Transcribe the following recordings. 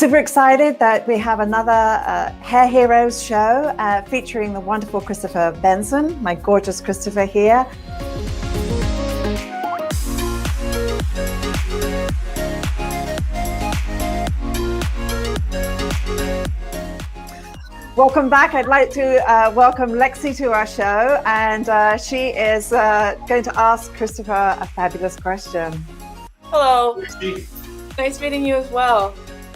Super excited that we have another Hair Heroes show featuring the wonderful Chrystofer Benson, my gorgeous Chrystofer here. Welcome back. I'd like to welcome Lexi to our show, and she is going to ask Chrystofer a fabulous question. Hello. Nice meeting you as well.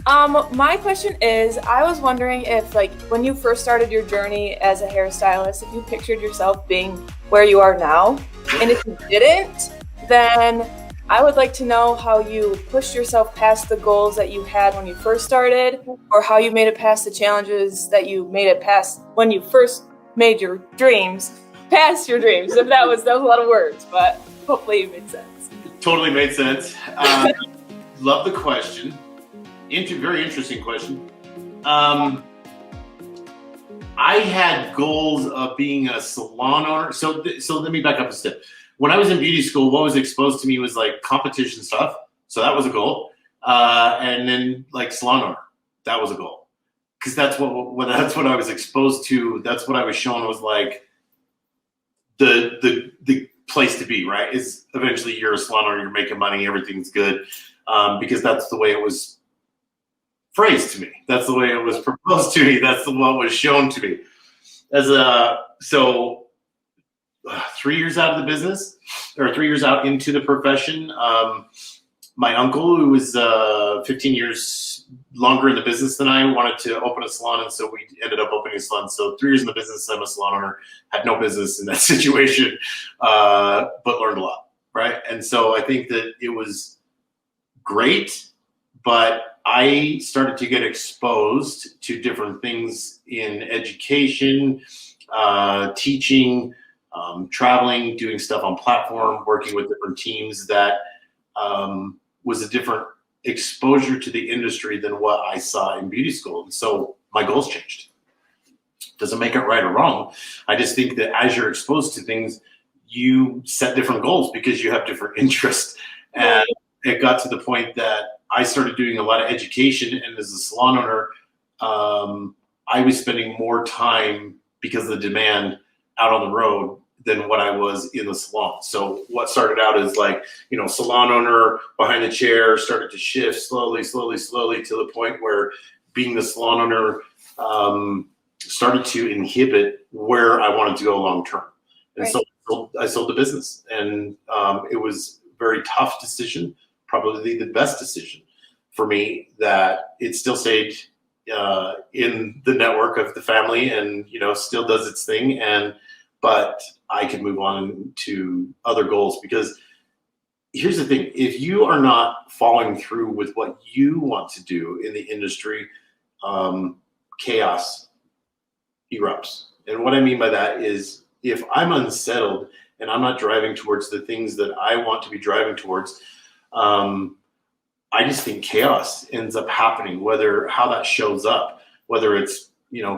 My question is, I was wondering if, like, when you first started your journey as a hairstylist, if you pictured yourself being where you are now, and if you didn't, then I would like to know how you pushed yourself past the goals that you had when you first started, or how you made it past the challenges that you made it past when you first made your dreams past your dreams. If that was a lot of words, but hopefully it made sense. Totally made sense. Love the question. Very interesting question. I had goals of being a salon owner. So let me back up a step. When I was in beauty school, what was exposed to me was like competition stuff. So that was a goal. And then like salon owner, that was a goal. Because that's what I was exposed to. That's what I was shown was like the place to be, right? Is eventually you're a salon owner, you're making money, everything's good. Because that's the way it was phrased to me. That's the way it was proposed to me. That's what was shown to me. 3 years out of the business, or 3 years out into the profession, my uncle, who was 15 years longer in the business than I, wanted to open a salon, and so we ended up opening a salon. So 3 years in the business, I'm a salon owner, had no business in that situation, but learned a lot, right? And so I think that it was great, but I started to get exposed to different things in education, teaching, traveling, doing stuff on platform, working with different teams that was a different exposure to the industry than what I saw in beauty school. And so my goals changed. Doesn't make it right or wrong. I just think that as you're exposed to things, you set different goals because you have different interests. And it got to the point that I started doing a lot of education, and as a salon owner, I was spending more time because of the demand out on the road than what I was in the salon. So what started out as like, salon owner behind the chair started to shift slowly to the point where being the salon owner started to inhibit where I wanted to go long term. And so I sold the business, and it was a very tough decision, probably the best decision for me, that it still stayed in the network of the family and, still does its thing. But I can move on to other goals, because here's the thing. If you are not following through with what you want to do in the industry, chaos erupts. And what I mean by that is, if I'm unsettled and I'm not driving towards the things that I want to be driving towards, I just think chaos ends up happening, how that shows up, whether it's,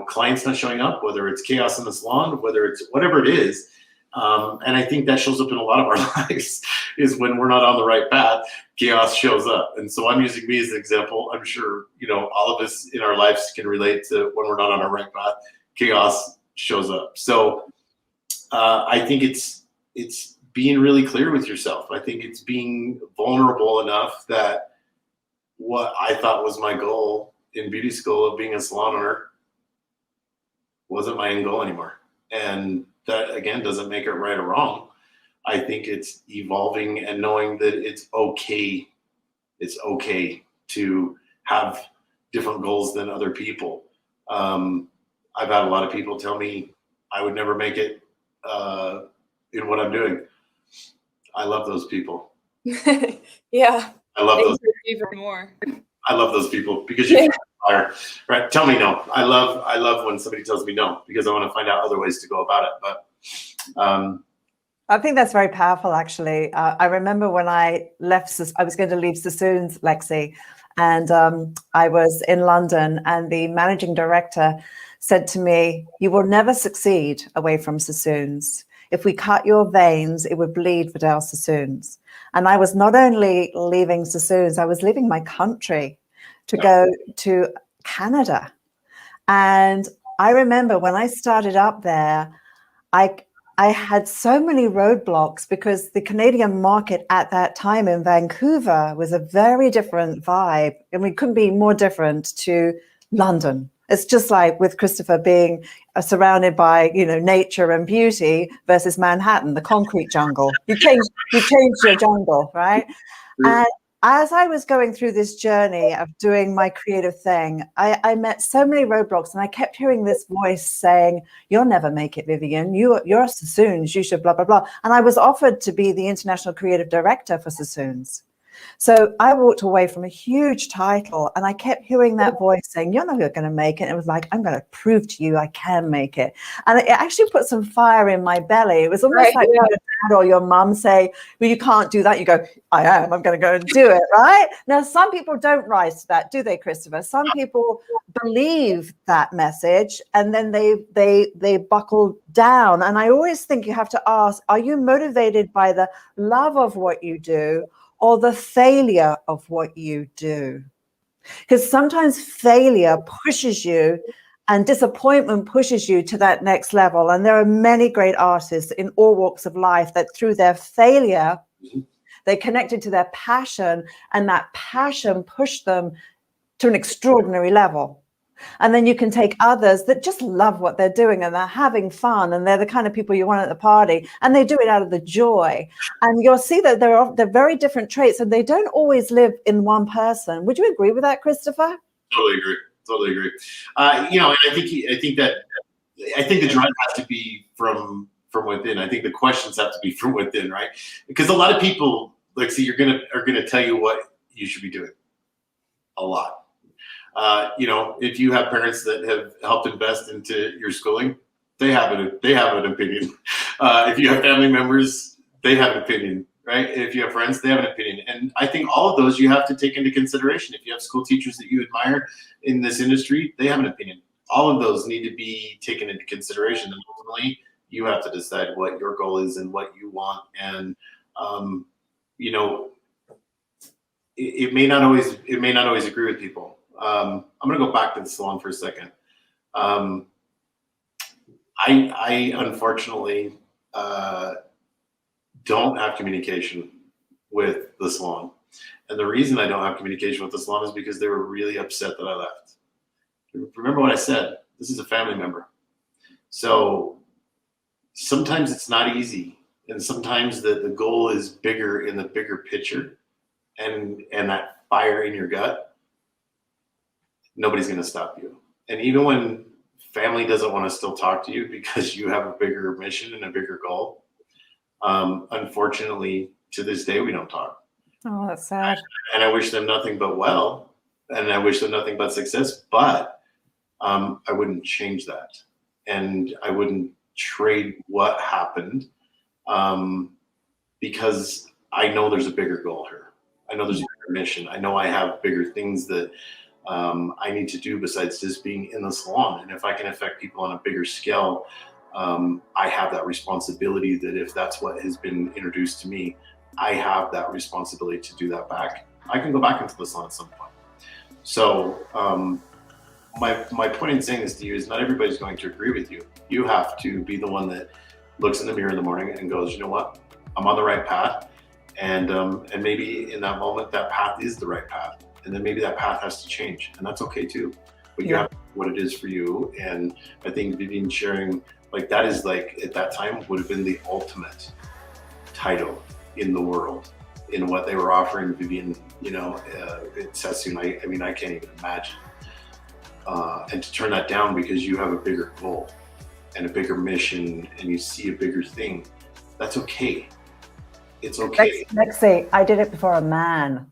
clients not showing up, whether it's chaos in the salon, whether it's whatever it is. And I think that shows up in a lot of our lives, is when we're not on the right path, chaos shows up. And so I'm using me as an example. I'm sure, all of us in our lives can relate to when we're not on our right path, chaos shows up. So I think it's being really clear with yourself. I think it's being vulnerable enough that what I thought was my goal in beauty school of being a salon owner wasn't my end goal anymore. And that, again, doesn't make it right or wrong. I think it's evolving and knowing that it's okay. It's okay to have different goals than other people. I've had a lot of people tell me I would never make it in what I'm doing. I love those people. Yeah. I love those even more. I love those people, because you fire, right? Tell me no. I love when somebody tells me no, because I want to find out other ways to go about it. But I think that's very powerful, actually. I remember when I was going to leave Sassoons, Lexi, and I was in London, and the managing director said to me, "You will never succeed away from Sassoons. If we cut your veins, it would bleed Vidal Sassoons." And I was not only leaving Sassoons, I was leaving my country to go to Canada. And I remember when I started up there, I had so many roadblocks because the Canadian market at that time in Vancouver was a very different vibe. And we couldn't be more different to London. It's just like with Chrystofer being surrounded by, nature and beauty versus Manhattan, the concrete jungle. You changed your jungle, right? And as I was going through this journey of doing my creative thing, I met so many roadblocks, and I kept hearing this voice saying, "You'll never make it, Vivienne. You're Sassoons. You should blah, blah, blah." And I was offered to be the international creative director for Sassoons. So I walked away from a huge title, and I kept hearing that voice saying, "You're not going to make it." And it was like, I'm going to prove to you I can make it. And it actually put some fire in my belly. It was almost like your dad or your mum say, "Well, you can't do that." You go, I'm going to go and do it, right? Now, some people don't rise to that, do they, Chrystofer? Some people believe that message, and then they buckle down. And I always think you have to ask, are you motivated by the love of what you do, or the failure of what you do? Because sometimes failure pushes you and disappointment pushes you to that next level. And there are many great artists in all walks of life that through their failure, they connected to their passion, and that passion pushed them to an extraordinary level. And then you can take others that just love what they're doing, and they're having fun, and they're the kind of people you want at the party, and they do it out of the joy. And you'll see that they're very different traits, and they don't always live in one person. Would you agree with that, Chrystofer? Totally agree. And I think the drive has to be from within. I think the questions have to be from within, right? Because a lot of people, are gonna tell you what you should be doing. A lot. If you have parents that have helped invest into your schooling, they have an opinion. If you have family members, they have an opinion, right? If you have friends, they have an opinion. And I think all of those you have to take into consideration. If you have school teachers that you admire in this industry, they have an opinion. All of those need to be taken into consideration. And ultimately, you have to decide what your goal is and what you want. And, it may not always agree with people. I'm going to go back to the salon for a second. I unfortunately don't have communication with the salon. And the reason I don't have communication with the salon is because they were really upset that I left. Remember what I said, this is a family member. So sometimes it's not easy. And sometimes the goal is bigger in the bigger picture, and that fire in your gut, nobody's going to stop you. And even when family doesn't want to still talk to you because you have a bigger mission and a bigger goal, unfortunately, to this day, we don't talk. Oh, that's sad. And I wish them nothing but well, and I wish them nothing but success, but I wouldn't change that. And I wouldn't trade what happened, because I know there's a bigger goal here. I know there's a bigger mission. I know I have bigger things that I need to do besides just being in the salon. And if I can affect people on a bigger scale, I have that responsibility that if that's what has been introduced to me, I have that responsibility to do that back. I can go back into the salon at some point. So my point in saying this to you is not everybody's going to agree with you. You have to be the one that looks in the mirror in the morning and goes, you know what, I'm on the right path. And maybe in that moment, that path is the right path. And then maybe that path has to change, and that's okay too. But you have to know what it is for you. And I think Vivienne sharing that is at that time would have been the ultimate title in the world in what they were offering Vivienne, at Sassoon. I mean, I can't even imagine. And to turn that down because you have a bigger goal and a bigger mission and you see a bigger thing, that's okay. It's okay. Lexi, I did it before a man.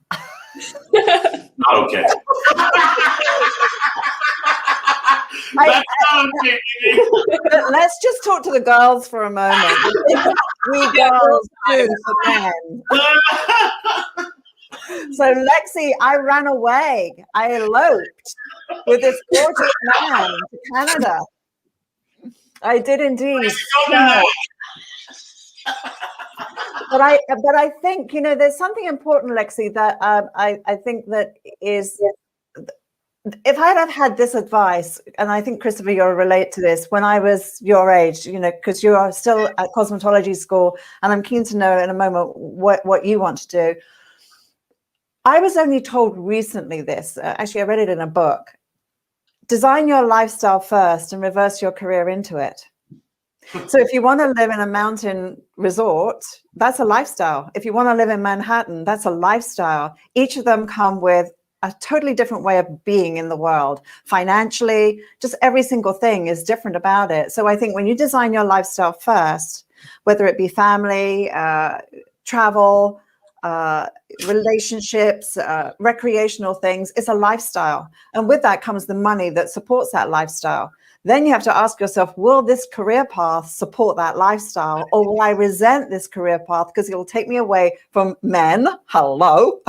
Not okay. That's not okay. Let's just talk to the girls for a moment. We girls do for men. So Lexi, I ran away. I eloped with this gorgeous man to Canada. I did indeed. But I think, there's something important, Lexi, that I think that is if I'd have had this advice, and I think, Chrystofer, you'll relate to this, when I was your age, because you are still at cosmetology school, and I'm keen to know in a moment what you want to do. I was only told recently this, actually I read it in a book, design your lifestyle first and reverse your career into it. So if you want to live in a mountain resort, that's a lifestyle. If you want to live in Manhattan, that's a lifestyle. Each of them come with a totally different way of being in the world. Financially, just every single thing is different about it. So I think when you design your lifestyle first, whether it be family, travel, relationships, recreational things, it's a lifestyle. And with that comes the money that supports that lifestyle. Then you have to ask yourself, will this career path support that lifestyle, or will I resent this career path because it'll take me away from men? Hello.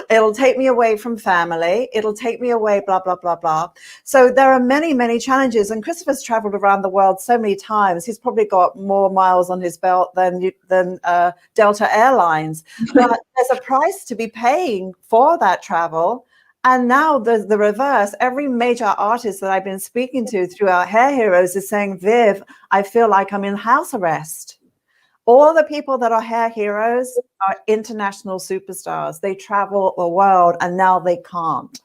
It'll take me away from family. It'll take me away, blah, blah, blah, blah. So there are many, many challenges. And Chrystofer's traveled around the world so many times. He's probably got more miles on his belt than Delta Airlines. But there's a price to be paying for that travel. And now the reverse. Every major artist that I've been speaking to through our Hair Heroes is saying, Viv, I feel like I'm in house arrest. All the people that are hair heroes are international superstars. They travel the world and now they can't.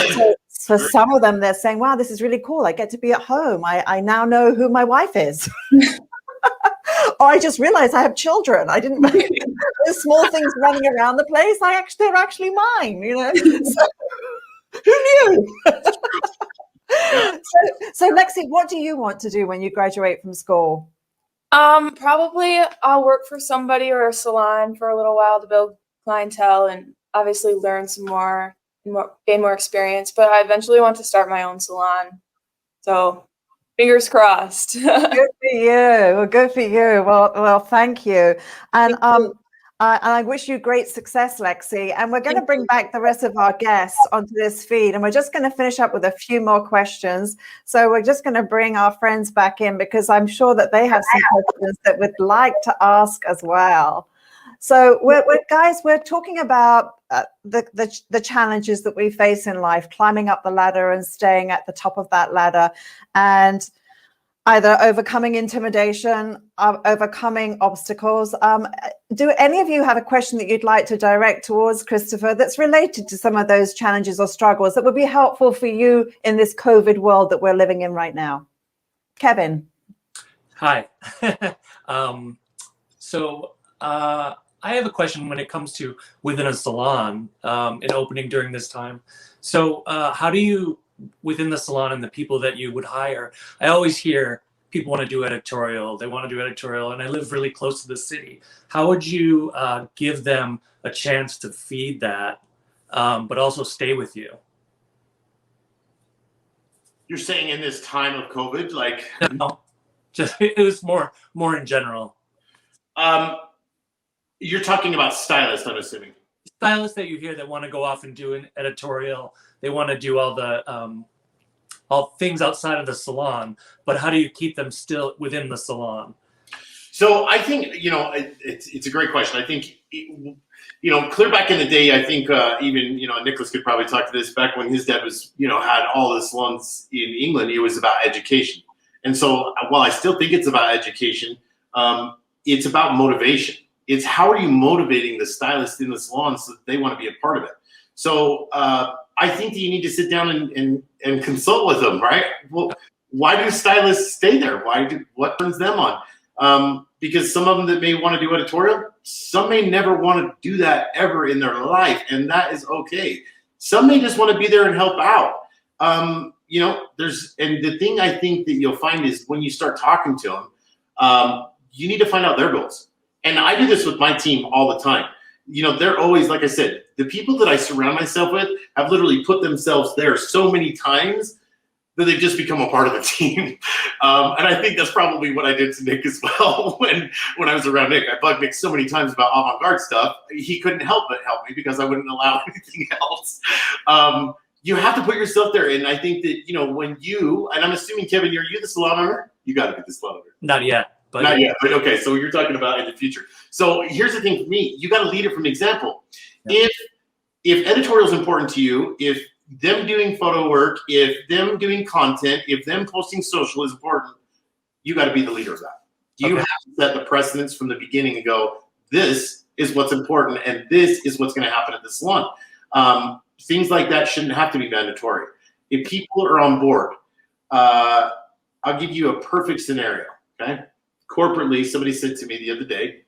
So for some of them, they're saying, wow, this is really cool. I get to be at home. I now know who my wife is. Or I just realized I have children. I didn't know there's small things running around the place. They're actually mine, So, who knew? So Lexi, what do you want to do when you graduate from school? Probably I'll work for somebody or a salon for a little while to build clientele and obviously learn some more, gain more experience. But I eventually want to start my own salon. So fingers crossed. Good for you. Well, good for you. Well, thank you. And I wish you great success, Lexi. And we're going to bring back the rest of our guests onto this feed. And we're just going to finish up with a few more questions. So we're just going to bring our friends back in because I'm sure that they have some questions that we'd like to ask as well. So we're talking about the challenges that we face in life, climbing up the ladder and staying at the top of that ladder, and either overcoming intimidation, overcoming obstacles. Do any of you have a question that you'd like to direct towards Chrystofer that's related to some of those challenges or struggles that would be helpful for you in this COVID world that we're living in right now? Kevin. Hi. I have a question when it comes to within a salon and opening during this time. So how do you, within the salon and the people that you would hire, I always hear people want to do editorial, and I live really close to the city. How would you give them a chance to feed that, but also stay with you? You're saying in this time of COVID, like? No, just it was more in general. You're talking about stylists, I'm assuming. Stylists that you hear that want to go off and do an editorial, they want to do all the all things outside of the salon, but how do you keep them still within the salon? So I think, it's a great question. I think, clear back in the day, I think even, Nicholas could probably talk to this, back when his dad was, had all the salons in England, it was about education. And so while I still think it's about education, it's about motivation. It's how are you motivating the stylists in the salon so that they want to be a part of it. So I think that you need to sit down and consult with them, right? Well, why do stylists stay there? What turns them on? Because some of them that may want to do editorial, some may never want to do that ever in their life, and that is okay. Some may just want to be there and help out. And the thing I think that you'll find is when you start talking to them, you need to find out their goals. And I do this with my team all the time. They're always, like I said, the people that I surround myself with have literally put themselves there so many times that they've just become a part of the team. And I think that's probably what I did to Nick as well. When I was around Nick, I bugged Nick so many times about avant-garde stuff. He couldn't help but help me because I wouldn't allow anything else. You have to put yourself there. And I think that, when you, and I'm assuming, Kevin, are you the salon owner? You got to be the salon owner. Not yet. But not yet, but okay. So you're talking about in the future. So here's the thing for me: you got to lead it from example. Yeah. If editorial is important to you, if them doing photo work, if them doing content, if them posting social is important, you got to be the leader of that. You have to set the precedence from the beginning and go, this is what's important and this is what's going to happen at the salon. Things like that shouldn't have to be mandatory. If people are on board, I'll give you a perfect scenario, okay? Corporately, somebody said to me the other day,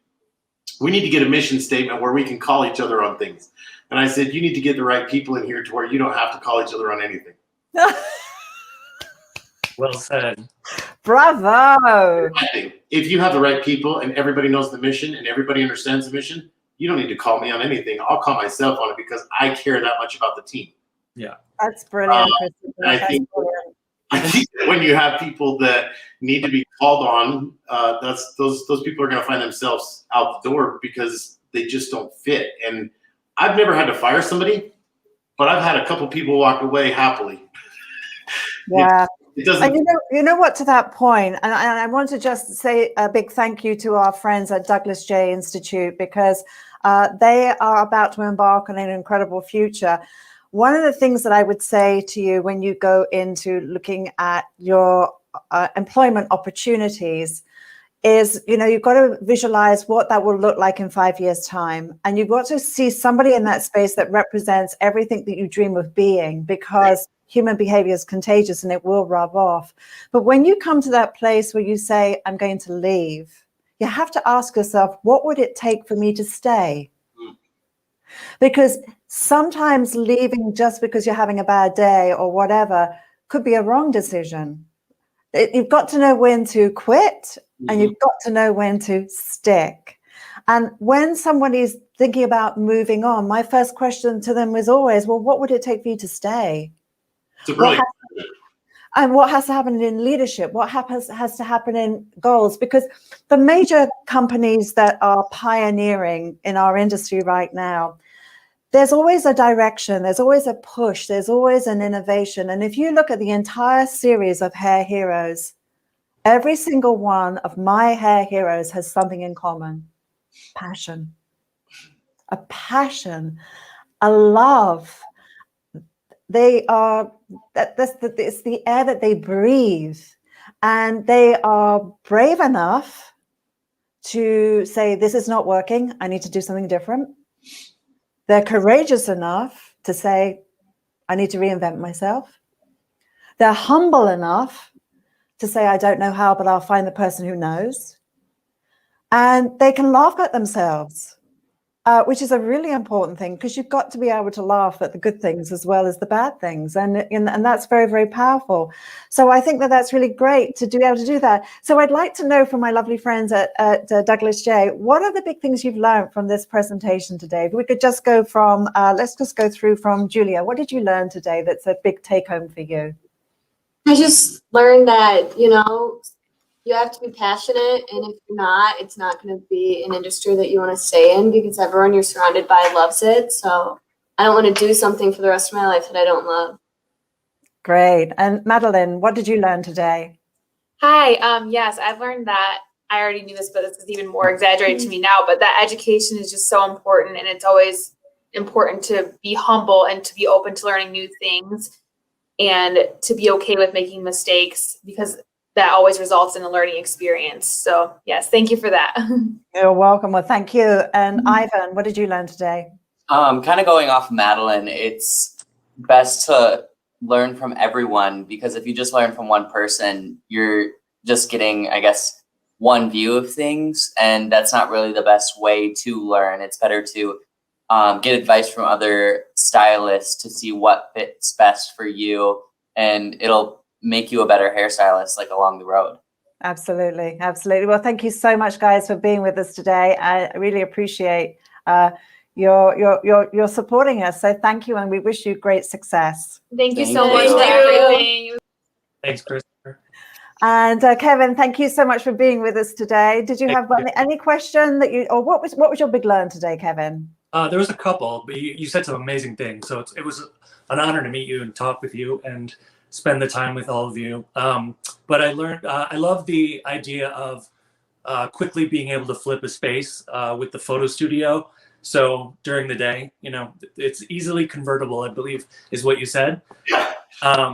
we need to get a mission statement where we can call each other on things. And I said, you need to get the right people in here to where you don't have to call each other on anything. Well said. Bravo. I think if you have the right people and everybody knows the mission and everybody understands the mission, you don't need to call me on anything. I'll call myself on it because I care that much about the team. Yeah. That's brilliant. I think that when you have people that need to be called on, those people are going to find themselves out the door because they just don't fit. And I've never had to fire somebody, but I've had a couple people walk away happily. Yeah. It doesn't. And you know what, to that point, and I want to just say a big thank you to our friends at Douglas J Institute, because they are about to embark on an incredible future. One of the things that I would say to you when you go into looking at your employment opportunities is, you know, you've got to visualize what that will look like in 5 years' time. And you've got to see somebody in that space that represents everything that you dream of being, because human behavior is contagious and it will rub off. But when you come to that place where you say, I'm going to leave, you have to ask yourself, what would it take for me to stay? Because sometimes leaving just because you're having a bad day or whatever could be a wrong decision. You've got to know when to quit, and you've got to know when to stick. And when somebody's thinking about moving on, my first question to them is always, well, what would it take for you to stay? And what has to happen in leadership? What has to happen in goals? Because the major companies that are pioneering in our industry right now, there's always a direction, there's always a push, there's always an innovation. And if you look at the entire series of hair heroes, every single one of my hair heroes has something in common: passion, a passion, a love. They are, it's the air that they breathe, and they are brave enough to say, this is not working, I need to do something different. They're courageous enough to say, I need to reinvent myself. They're humble enough to say, I don't know how, but I'll find the person who knows. And they can laugh at themselves, which is a really important thing, because you've got to be able to laugh at the good things as well as the bad things. And that's very, very powerful. So I think that that's really great to be able to do that. So I'd like to know from my lovely friends at Douglas J, what are the big things you've learned from this presentation today? If we could just go from, let's just go through from Julia. What did you learn today that's a big take home for you? I just learned that, you know, you have to be passionate, and if you're not, it's not going to be an industry that you want to stay in, because everyone you're surrounded by loves it. So I don't want to do something for the rest of my life that I don't love. Great. And Madeline, what did you learn today? Hi. Yes, I've learned that. I already knew this, but this is even more exaggerated to me now, but that education is just so important, and it's always important to be humble and to be open to learning new things and to be okay with making mistakes, because that always results in a learning experience. So yes, thank you for that. You're welcome. Well, thank you. And Ivan, what did you learn today? Kind of going off Madeline, it's best to learn from everyone, because if you just learn from one person, you're just getting, I guess, one view of things, and that's not really the best way to learn. It's better to get advice from other stylists to see what fits best for you, and it'll make you a better hairstylist, like, along the road. Absolutely. Absolutely. Well, thank you so much, guys, for being with us today. I really appreciate your supporting us. So thank you, and we wish you great success. Thank you Thank so you. much for everything. Thanks, Chrystofer. And Kevin, thank you so much for being with us today. Did you have any question that you, or what was your big learn today, Kevin? There was a couple, but you said some amazing things. So it was an honor to meet you and talk with you and spend the time with all of you. But I learned, I love the idea of quickly being able to flip a space with the photo studio. So during the day, you know, it's easily convertible, I believe is what you said. Yeah.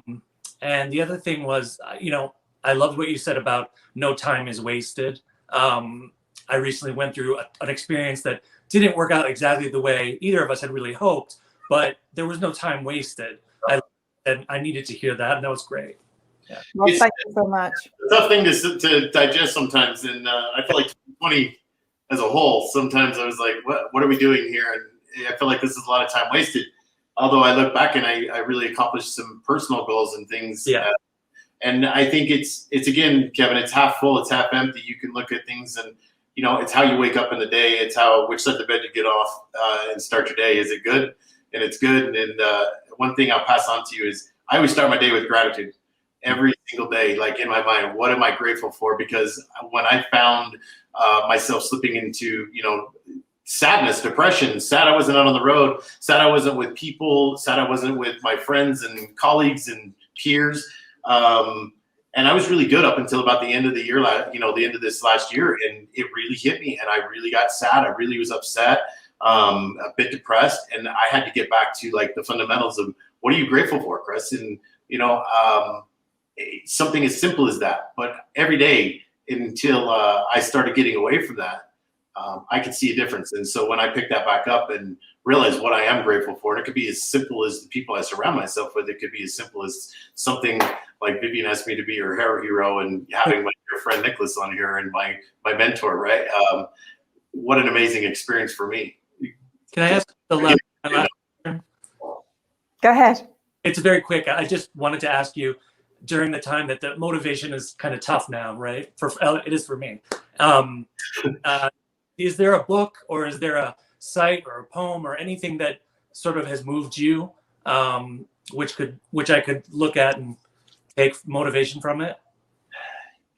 And the other thing was, you know, I loved what you said about no time is wasted. I recently went through an experience that didn't work out exactly the way either of us had really hoped, but there was no time wasted. I needed to hear that, and that was great. Yeah. Well, thank you so much. It's a tough thing to digest sometimes, and I feel like 2020 as a whole, sometimes I was like, what are we doing here? And I feel like this is a lot of time wasted. Although I look back and I really accomplished some personal goals and things. Yeah. And I think it's again, Kevin, it's half full, it's half empty. You can look at things and, you know, it's how you wake up in the day. It's which side of the bed you get off and start your day. Is it good? And it's good. And one thing I'll pass on to you is I always start my day with gratitude every single day. Like in my mind, what am I grateful for? Because when I found myself slipping into, you know, sadness, depression, sad I wasn't out on the road, sad I wasn't with people, sad I wasn't with my friends and colleagues and peers. And I was really good up until about the end of the year, you know, the end of this last year. And it really hit me and I really got sad. I really was upset, a bit depressed. And I had to get back to like the fundamentals of what are you grateful for, Chris? And, you know, something as simple as that. But every day until I started getting away from that, I could see a difference. And so when I picked that back up and realized what I am grateful for, and it could be as simple as the people I surround myself with, it could be as simple as something like Vivienne asked me to be her hair hero and having my dear friend Nicholas on here and my mentor, right? What an amazing experience for me. Can I ask the last question? Go ahead. It's very quick. I just wanted to ask you, during the time that the motivation is kind of tough now, right? It is for me. Is there a book or is there a site or a poem or anything that sort of has moved you, which I could look at and take motivation from it?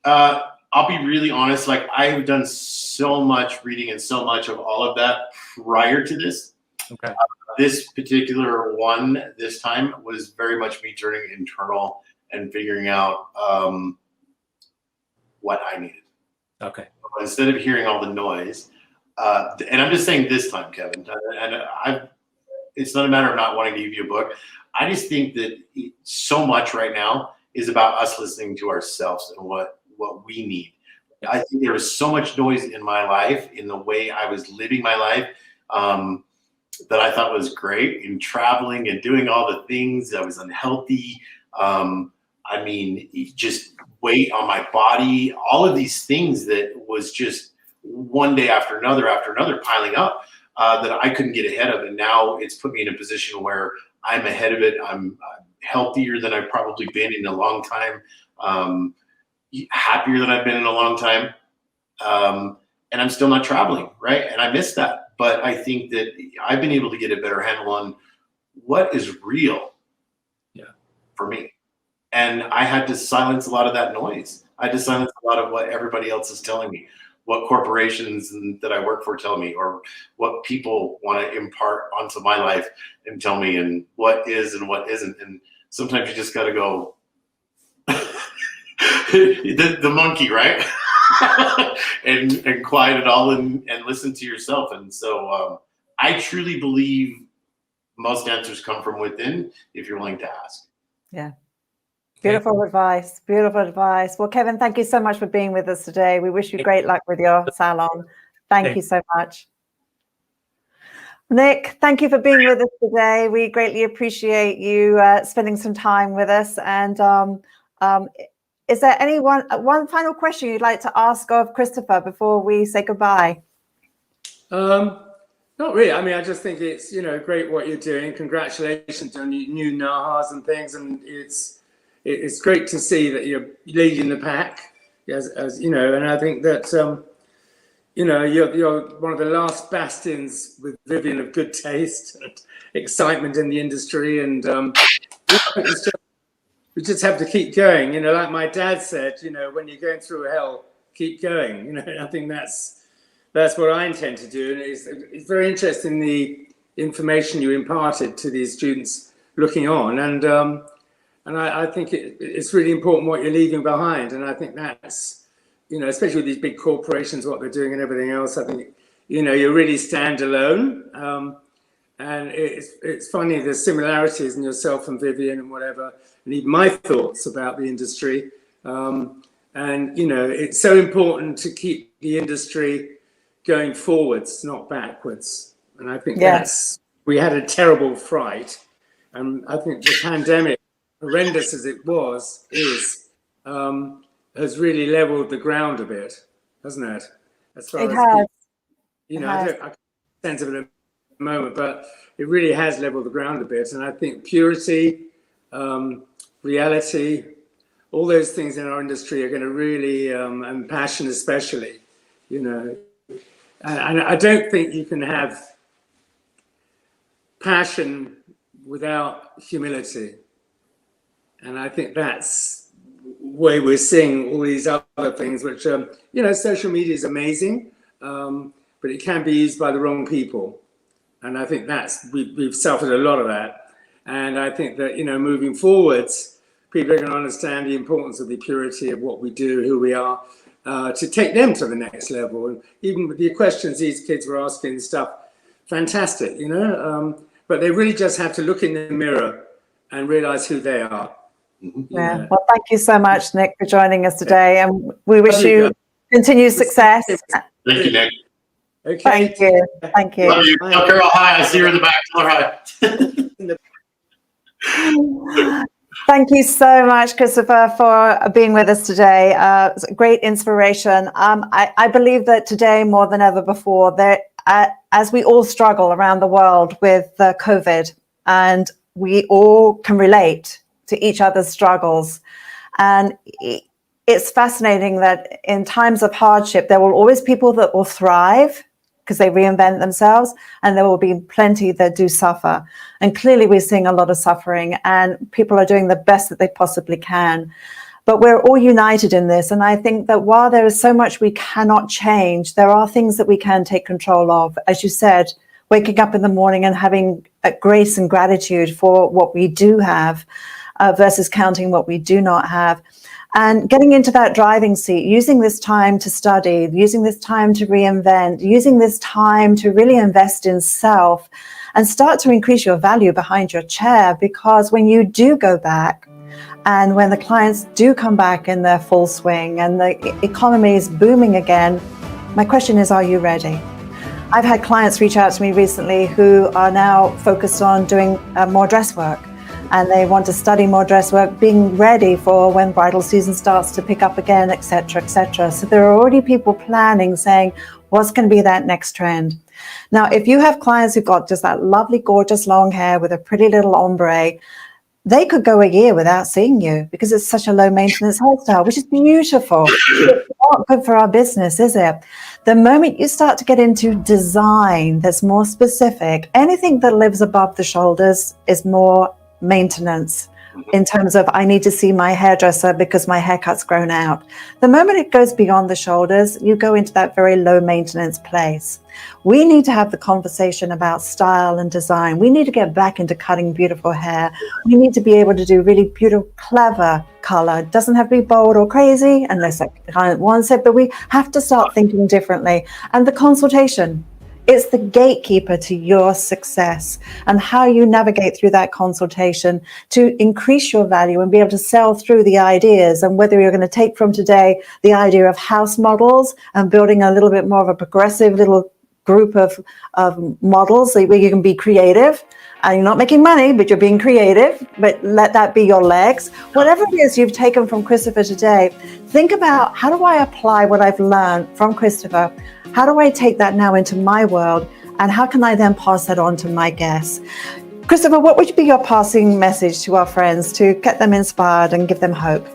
I'll be really honest. Like I've done so much reading and so much of all of that prior to this. Okay. This particular one this time was very much me turning internal and figuring out what I needed. Okay. Instead of hearing all the noise, and I'm just saying this time, Kevin, and it's not a matter of not wanting to give you a book. I just think that so much right now is about us listening to ourselves and what we need. I think there was so much noise in my life, in the way I was living my life, that I thought was great, in traveling and doing all the things. I was unhealthy. I mean, just weight on my body, all of these things that was just one day after another piling up that I couldn't get ahead of. And now it's put me in a position where I'm ahead of it. I'm healthier than I've probably been in a long time, happier than I've been in a long time. And I'm still not traveling, right? And I miss that. But I think that I've been able to get a better handle on what is real for me. And I had to silence a lot of that noise. I had to silence a lot of what everybody else is telling me, what corporations that I work for tell me, or what people want to impart onto my life and tell me, and what is and what isn't. And sometimes you just got to go, the monkey, right? and quiet it all and listen to yourself. And so I truly believe most answers come from within if you're willing to ask. Yeah. Beautiful advice. Beautiful advice. Well, Kevin, thank you so much for being with us today. We wish you great luck with your salon. Thank you so much. Nick, thank you for being with us today. We greatly appreciate you spending some time with us. And is there one final question you'd like to ask of Chrystofer before we say goodbye? Not really. I mean, I just think it's, great what you're doing. Congratulations on your new NAHAs and things. And it's great to see that you're leading the pack, as you know. And I think that you're one of the last bastions with Vivienne of good taste and excitement in the industry. And we just have to keep going. Like my dad said, when you're going through hell, keep going. I think that's what I intend to do. And it's very interesting, the information you imparted to these students looking on. And I think it's really important what you're leaving behind. And I think that's, especially with these big corporations, what they're doing and everything else, I think you know, you're really standalone. And it's funny, the similarities in yourself and Vivienne and whatever, and even my thoughts about the industry. And, you know, it's so important to keep the industry going forwards, not backwards. And I think we had a terrible fright. And I think the pandemic, horrendous as it was, has really leveled the ground a bit, hasn't it? As far It as has. people, you know, I can't sense of it at the moment, but it really has leveled the ground a bit. And I think purity, reality, all those things in our industry are going to really, and passion especially, you know. And I don't think you can have passion without humility. And I think that's where we're seeing all these other things, which, you know, social media is amazing, but it can be used by the wrong people. And I think we've suffered a lot of that. And I think that, you know, moving forwards, people are going to understand the importance of the purity of what we do, who we are, to take them to the next level. And even with the questions these kids were asking and stuff, fantastic, you know, but they really just have to look in the mirror and realize who they are. Yeah. Well, thank you so much, Nick, for joining us today. And we wish you continued success. Thank you, Nick. Okay. Thank you. Thank you. Love you. Tell Carol hi. I see her in the back. Tell her hi. Thank you so much, Chrystofer, for being with us today. It's a great inspiration. I believe that today, more than ever before, that as we all struggle around the world with COVID, and we all can relate to each other's struggles. And it's fascinating that in times of hardship, there will always be people that will thrive because they reinvent themselves, and there will be plenty that do suffer. And clearly we're seeing a lot of suffering, and people are doing the best that they possibly can. But we're all united in this. And I think that while there is so much we cannot change, there are things that we can take control of. As you said, waking up in the morning and having grace and gratitude for what we do have, versus counting what we do not have. And getting into that driving seat, using this time to study, using this time to reinvent, using this time to really invest in self and start to increase your value behind your chair. Because when you do go back, and when the clients do come back in their full swing and the economy is booming again, my question is, are you ready? I've had clients reach out to me recently who are now focused on doing more dress work. And they want to study more dress work, being ready for when bridal season starts to pick up again, et cetera, et cetera. So there are already people planning, saying, what's going to be that next trend? Now, if you have clients who've got just that lovely, gorgeous long hair with a pretty little ombre, they could go a year without seeing you because it's such a low maintenance hairstyle, which is beautiful. It's not good for our business, is it? The moment you start to get into design that's more specific, anything that lives above the shoulders is more maintenance in terms of, I need to see my hairdresser because my haircut's grown out. The moment it goes beyond the shoulders, you go into that very low maintenance place. We need to have the conversation about style and design. We need to get back into cutting beautiful hair. We need to be able to do really beautiful, clever color. It doesn't have to be bold or crazy unless a client wants it, but we have to start thinking differently. And the consultation, it's the gatekeeper to your success, and how you navigate through that consultation to increase your value and be able to sell through the ideas. And whether you're going to take from today the idea of house models and building a little bit more of a progressive little group of models where you can be creative, and you're not making money, but you're being creative, but let that be your legs. Whatever it is you've taken from Chrystofer today, think about, how do I apply what I've learned from Chrystofer? How do I take that now into my world? And how can I then pass that on to my guests? Chrystofer, what would be your passing message to our friends to get them inspired and give them hope?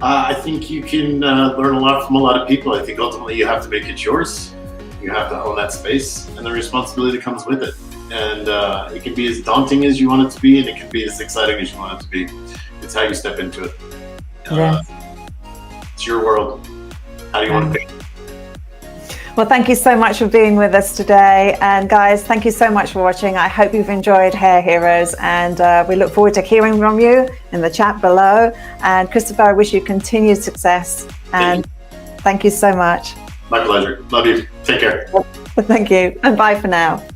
I think you can learn a lot from a lot of people. I think ultimately you have to make it yours. You have to own that space and the responsibility that comes with it. And it can be as daunting as you want it to be, and it can be as exciting as you want it to be. It's how you step into it. It's your world. How do you want to be? Well, thank you so much for being with us today. And guys, thank you so much for watching. I hope you've enjoyed Hair Heroes, and we look forward to hearing from you in the chat below. And Chrystofer, I wish you continued success, and thank you so much. My pleasure. Love you. Take care. Thank you. And bye for now.